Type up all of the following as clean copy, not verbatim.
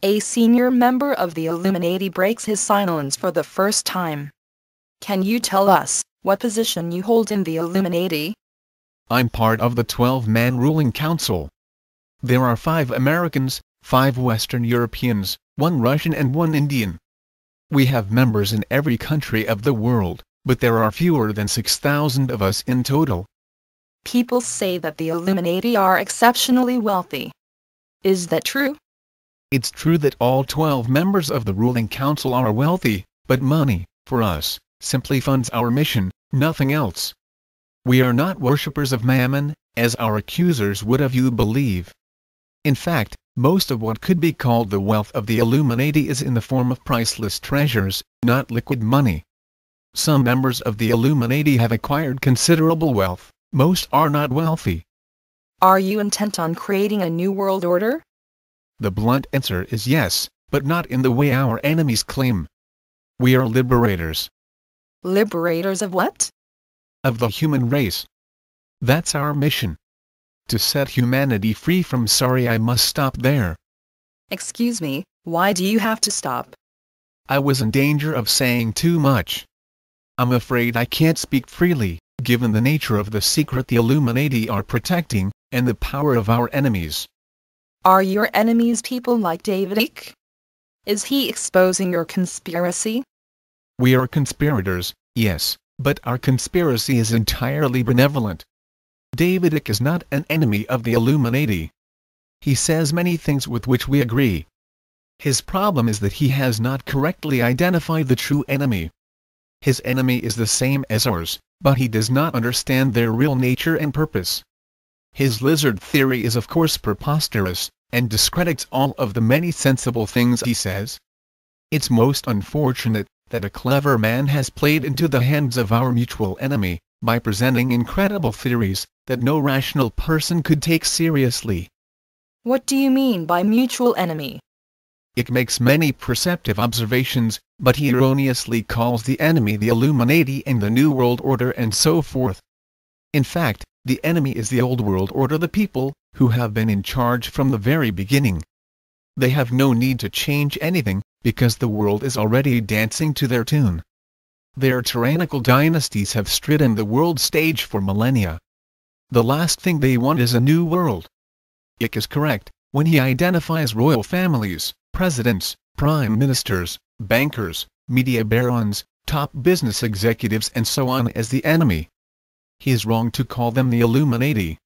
A senior member of the Illuminati breaks his silence for the first time. Can you tell us what position you hold in the Illuminati? I'm part of the 12-man ruling council. There are 5 Americans, 5 Western Europeans, 1 Russian and 1 Indian. We have members in every country of the world, but there are fewer than 6,000 of us in total. People say that the Illuminati are exceptionally wealthy. Is that true? It's true that all 12 members of the ruling council are wealthy, but money, for us, simply funds our mission, nothing else. We are not worshippers of mammon, as our accusers would have you believe. In fact, most of what could be called the wealth of the Illuminati is in the form of priceless treasures, not liquid money. Some members of the Illuminati have acquired considerable wealth, most are not wealthy. Are you intent on creating a new world order? The blunt answer is yes, but not in the way our enemies claim. We are liberators. Liberators of what? Of the human race. That's our mission. To set humanity free from. Sorry, I must stop there. Excuse me, why do you have to stop? I was in danger of saying too much. I'm afraid I can't speak freely, given the nature of the secret the Illuminati are protecting, and the power of our enemies. Are your enemies people like David Icke? Is he exposing your conspiracy? We are conspirators, yes, but our conspiracy is entirely benevolent. David Icke is not an enemy of the Illuminati. He says many things with which we agree. His problem is that he has not correctly identified the true enemy. His enemy is the same as ours, but he does not understand their real nature and purpose. His lizard theory is of course preposterous, and discredits all of the many sensible things he says. It's most unfortunate that a clever man has played into the hands of our mutual enemy, by presenting incredible theories that no rational person could take seriously. What do you mean by mutual enemy? It makes many perceptive observations, but he erroneously calls the enemy the Illuminati and the New World Order and so forth. In fact, the enemy is the Old World Order, the people who have been in charge from the very beginning. They have no need to change anything, because the world is already dancing to their tune. Their tyrannical dynasties have stridden the world stage for millennia. The last thing they want is a new world. Icke is correct when he identifies royal families, presidents, prime ministers, bankers, media barons, top business executives and so on as the enemy. He is wrong to call them the Illuminati.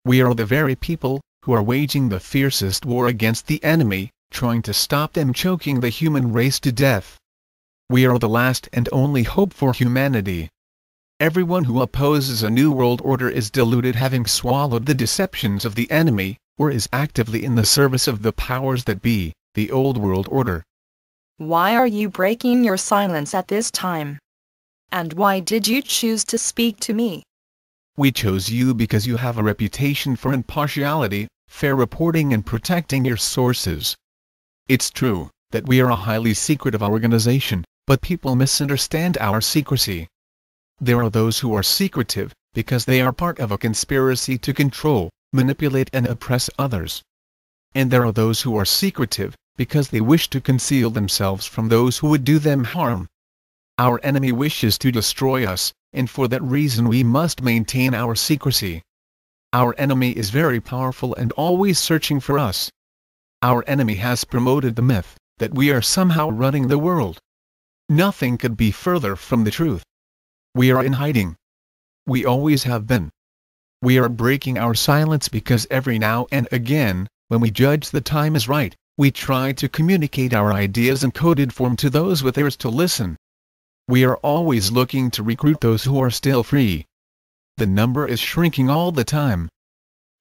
We are the very people who are waging the fiercest war against the enemy, trying to stop them choking the human race to death. We are the last and only hope for humanity. Everyone who opposes a new world order is deluded, having swallowed the deceptions of the enemy, or is actively in the service of the powers that be, the old world order. Why are you breaking your silence at this time? And why did you choose to speak to me? We chose you because you have a reputation for impartiality, fair reporting and protecting your sources. It's true that we are a highly secretive organization, but people misunderstand our secrecy. There are those who are secretive, because they are part of a conspiracy to control, manipulate and oppress others. And there are those who are secretive, because they wish to conceal themselves from those who would do them harm. Our enemy wishes to destroy us, and for that reason we must maintain our secrecy. Our enemy is very powerful and always searching for us. Our enemy has promoted the myth that we are somehow running the world. Nothing could be further from the truth. We are in hiding. We always have been. We are breaking our silence because every now and again, when we judge the time is right, we try to communicate our ideas in coded form to those with ears to listen. We are always looking to recruit those who are still free. The number is shrinking all the time.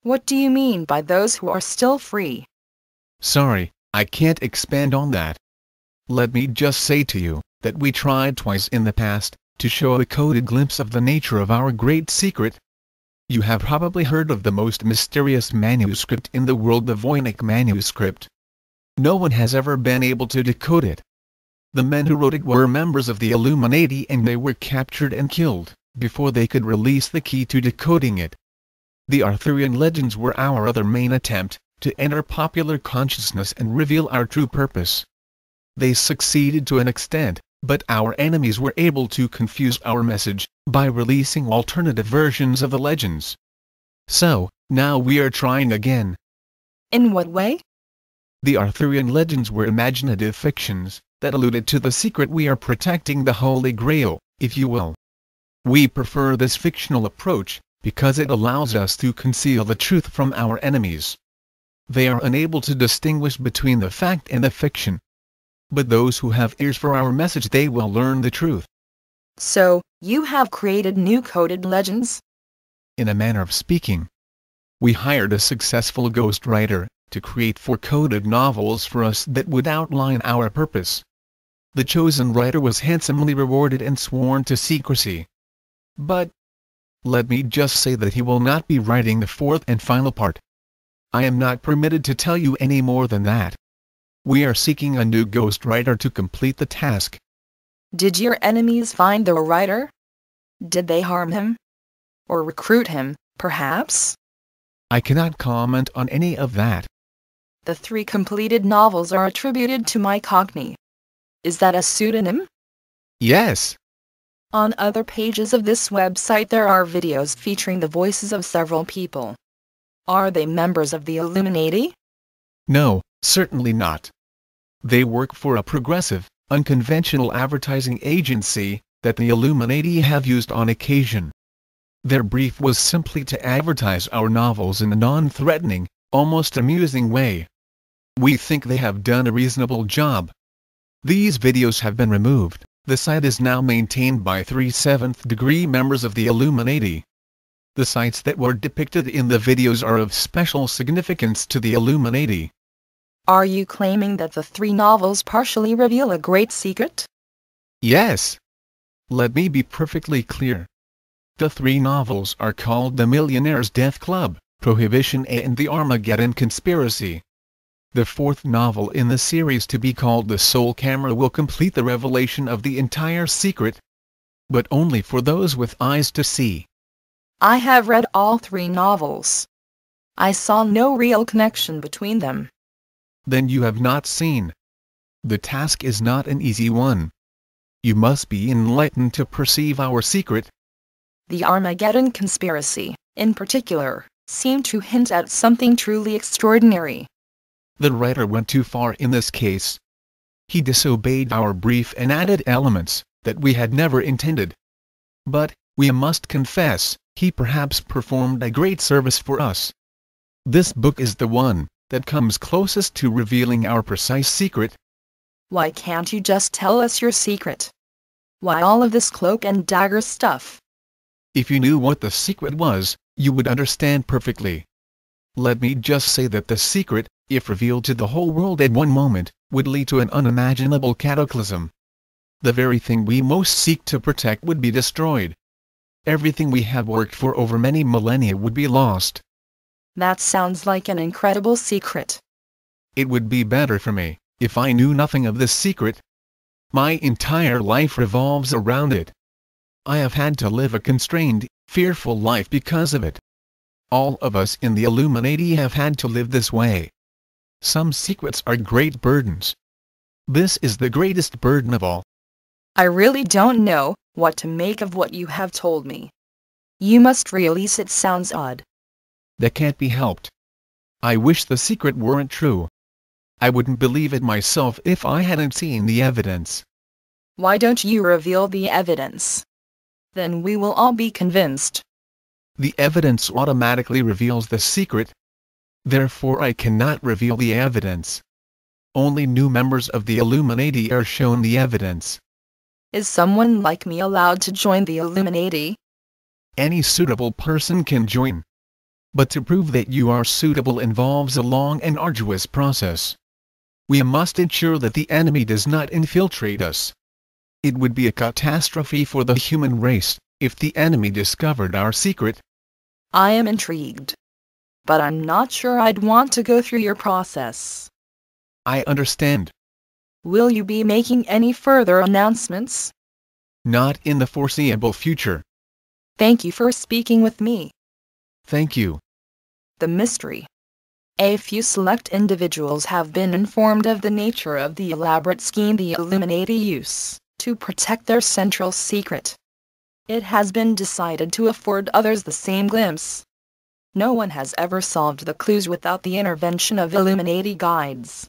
What do you mean by those who are still free? Sorry, I can't expand on that. Let me just say to you that we tried twice in the past to show a coded glimpse of the nature of our great secret. You have probably heard of the most mysterious manuscript in the world, the Voynich manuscript. No one has ever been able to decode it. The men who wrote it were members of the Illuminati and they were captured and killed before they could release the key to decoding it. The Arthurian legends were our other main attempt, to enter popular consciousness and reveal our true purpose. They succeeded to an extent, but our enemies were able to confuse our message by releasing alternative versions of the legends. So, now we are trying again. In what way? The Arthurian legends were imaginative fictions that alluded to the secret we are protecting, the Holy Grail, if you will. We prefer this fictional approach because it allows us to conceal the truth from our enemies. They are unable to distinguish between the fact and the fiction. But those who have ears for our message, they will learn the truth. So, you have created new coded legends? In a manner of speaking. We hired a successful ghostwriter to create 4 coded novels for us that would outline our purpose. The chosen writer was handsomely rewarded and sworn to secrecy. But let me just say that he will not be writing the 4th and final part. I am not permitted to tell you any more than that. We are seeking a new ghostwriter to complete the task. Did your enemies find the writer? Did they harm him? Or recruit him, perhaps? I cannot comment on any of that. The 3 completed novels are attributed to Mike Cockney. Is that a pseudonym? Yes. On other pages of this website there are videos featuring the voices of several people. Are they members of the Illuminati? No, certainly not. They work for a progressive, unconventional advertising agency that the Illuminati have used on occasion. Their brief was simply to advertise our novels in a non-threatening, almost amusing way. We think they have done a reasonable job. These videos have been removed. The site is now maintained by 3 seventh-degree members of the Illuminati. The sites that were depicted in the videos are of special significance to the Illuminati. Are you claiming that the 3 novels partially reveal a great secret? Yes. Let me be perfectly clear. The 3 novels are called The Millionaire's Death Club, Prohibition, and The Armageddon Conspiracy. The 4th novel in the series, to be called The Soul Camera, will complete the revelation of the entire secret. But only for those with eyes to see. I have read all 3 novels. I saw no real connection between them. Then you have not seen. The task is not an easy one. You must be enlightened to perceive our secret. The Armageddon Conspiracy, in particular, seemed to hint at something truly extraordinary. The writer went too far in this case. He disobeyed our brief and added elements that we had never intended. But, we must confess, he perhaps performed a great service for us. This book is the one that comes closest to revealing our precise secret. Why can't you just tell us your secret? Why all of this cloak and dagger stuff? If you knew what the secret was, you would understand perfectly. Let me just say that the secret, if revealed to the whole world at one moment, would lead to an unimaginable cataclysm. The very thing we most seek to protect would be destroyed. Everything we have worked for over many millennia would be lost. That sounds like an incredible secret. It would be better for me if I knew nothing of this secret. My entire life revolves around it. I have had to live a constrained, fearful life because of it. All of us in the Illuminati have had to live this way. Some secrets are great burdens. This is the greatest burden of all. I really don't know what to make of what you have told me. You must release it. Sounds odd. That can't be helped. I wish the secret weren't true. I wouldn't believe it myself if I hadn't seen the evidence. Why don't you reveal the evidence? Then we will all be convinced. The evidence automatically reveals the secret. Therefore I cannot reveal the evidence. Only new members of the Illuminati are shown the evidence. Is someone like me allowed to join the Illuminati? Any suitable person can join. But to prove that you are suitable involves a long and arduous process. We must ensure that the enemy does not infiltrate us. It would be a catastrophe for the human race if the enemy discovered our secret. I am intrigued. But I'm not sure I'd want to go through your process. I understand. Will you be making any further announcements? Not in the foreseeable future. Thank you for speaking with me. Thank you. The mystery A few select individuals have been informed of the nature of the elaborate scheme the Illuminati use to protect their central secret. It has been decided to afford others the same glimpse. No one has ever solved the clues without the intervention of Illuminati guides.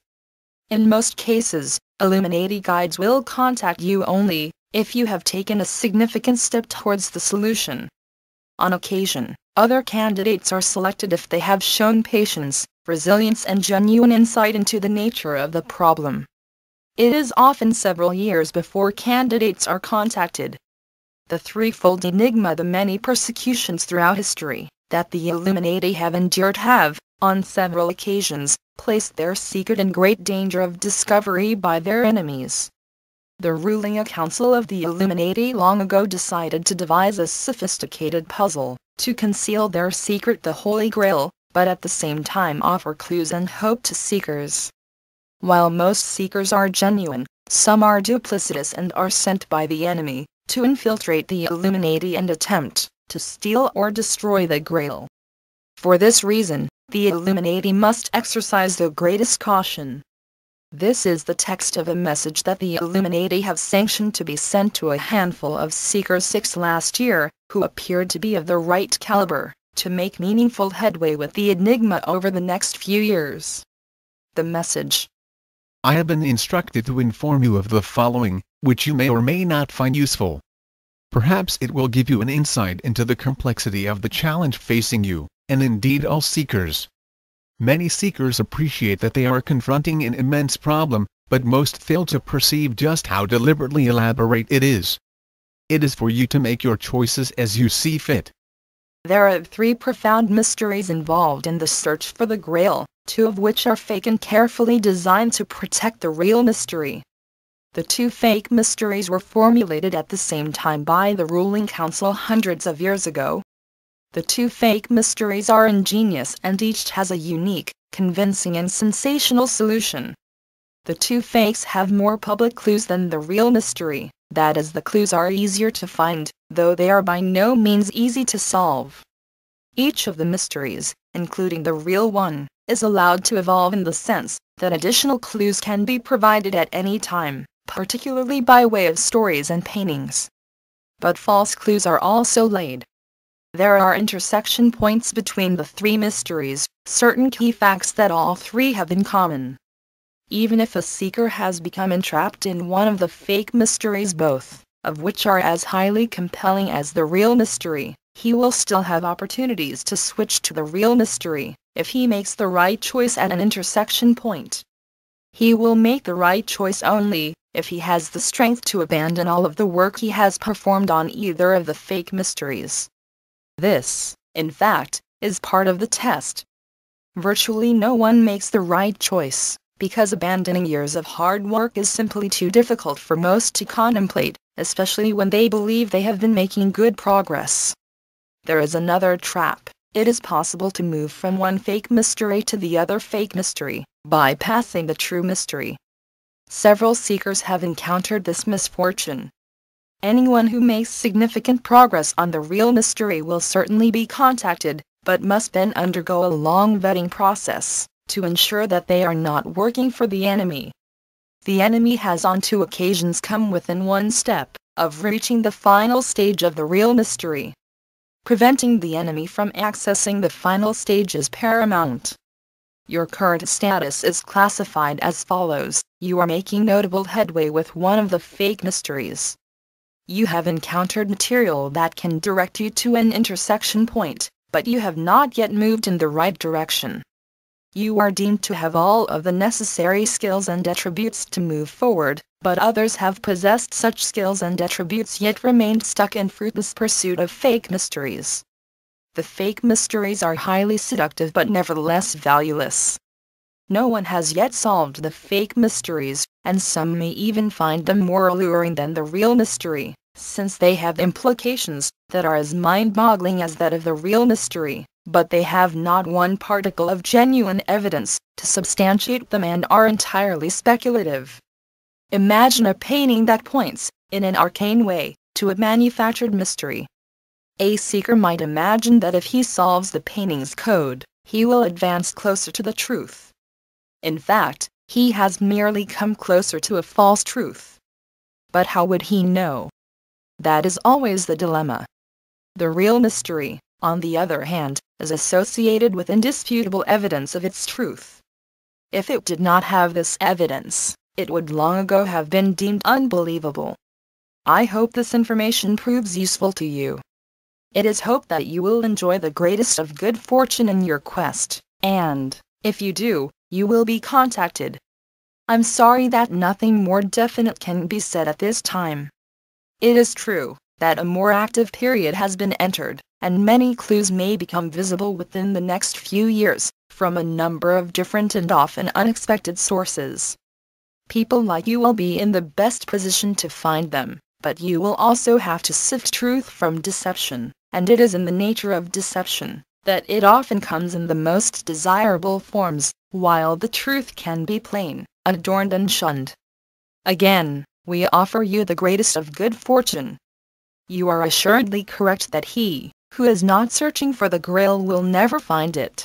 In most cases, Illuminati guides will contact you only if you have taken a significant step towards the solution. On occasion, other candidates are selected if they have shown patience, resilience and genuine insight into the nature of the problem. It is often several years before candidates are contacted. The threefold enigma, the many persecutions throughout history that the Illuminati have endured have, on several occasions, placed their secret in great danger of discovery by their enemies. The ruling council of the Illuminati long ago decided to devise a sophisticated puzzle to conceal their secret, the Holy Grail, but at the same time offer clues and hope to seekers. While most seekers are genuine, some are duplicitous and are sent by the enemy to infiltrate the Illuminati and attempt to steal or destroy the Grail. For this reason, the Illuminati must exercise the greatest caution. This is the text of a message that the Illuminati have sanctioned to be sent to a handful of seekers 6 last year, who appeared to be of the right caliber to make meaningful headway with the enigma over the next few years. The message: I have been instructed to inform you of the following, which you may or may not find useful. Perhaps it will give you an insight into the complexity of the challenge facing you, and indeed all seekers. Many seekers appreciate that they are confronting an immense problem, but most fail to perceive just how deliberately elaborate it is. It is for you to make your choices as you see fit. There are 3 profound mysteries involved in the search for the Grail, 2 of which are fake and carefully designed to protect the real mystery. The 2 fake mysteries were formulated at the same time by the ruling council hundreds of years ago. The 2 fake mysteries are ingenious and each has a unique, convincing and sensational solution. The 2 fakes have more public clues than the real mystery, that is, the clues are easier to find, though they are by no means easy to solve. Each of the mysteries, including the real one, is allowed to evolve in the sense that additional clues can be provided at any time, particularly by way of stories and paintings. But false clues are also laid. There are intersection points between the 3 mysteries, certain key facts that all 3 have in common. Even if a seeker has become entrapped in one of the fake mysteries, both of which are as highly compelling as the real mystery, he will still have opportunities to switch to the real mystery, if he makes the right choice at an intersection point. He will make the right choice only if he has the strength to abandon all of the work he has performed on either of the fake mysteries. This, in fact, is part of the test. Virtually no one makes the right choice, because abandoning years of hard work is simply too difficult for most to contemplate, especially when they believe they have been making good progress. There is another trap. It is possible to move from one fake mystery to the other fake mystery, bypassing the true mystery. Several seekers have encountered this misfortune. Anyone who makes significant progress on the real mystery will certainly be contacted, but must then undergo a long vetting process to ensure that they are not working for the enemy. The enemy has on 2 occasions come within 1 step of reaching the final stage of the real mystery. Preventing the enemy from accessing the final stage is paramount. Your current status is classified as follows: you are making notable headway with one of the fake mysteries. You have encountered material that can direct you to an intersection point, but you have not yet moved in the right direction. You are deemed to have all of the necessary skills and attributes to move forward, but others have possessed such skills and attributes yet remained stuck in fruitless pursuit of fake mysteries. The fake mysteries are highly seductive but nevertheless valueless. No one has yet solved the fake mysteries, and some may even find them more alluring than the real mystery, since they have implications that are as mind-boggling as that of the real mystery, but they have not one particle of genuine evidence to substantiate them and are entirely speculative. Imagine a painting that points, in an arcane way, to a manufactured mystery. A seeker might imagine that if he solves the painting's code, he will advance closer to the truth. In fact, he has merely come closer to a false truth. But how would he know? That is always the dilemma. The real mystery, on the other hand, is associated with indisputable evidence of its truth. If it did not have this evidence, it would long ago have been deemed unbelievable. I hope this information proves useful to you. It is hoped that you will enjoy the greatest of good fortune in your quest, and, if you do, you will be contacted. I'm sorry that nothing more definite can be said at this time. It is true that a more active period has been entered, and many clues may become visible within the next few years, from a number of different and often unexpected sources. People like you will be in the best position to find them, but you will also have to sift truth from deception, and it is in the nature of deception that it often comes in the most desirable forms, while the truth can be plain, unadorned and shunned. Again, we offer you the greatest of good fortune. You are assuredly correct that he who is not searching for the Grail will never find it.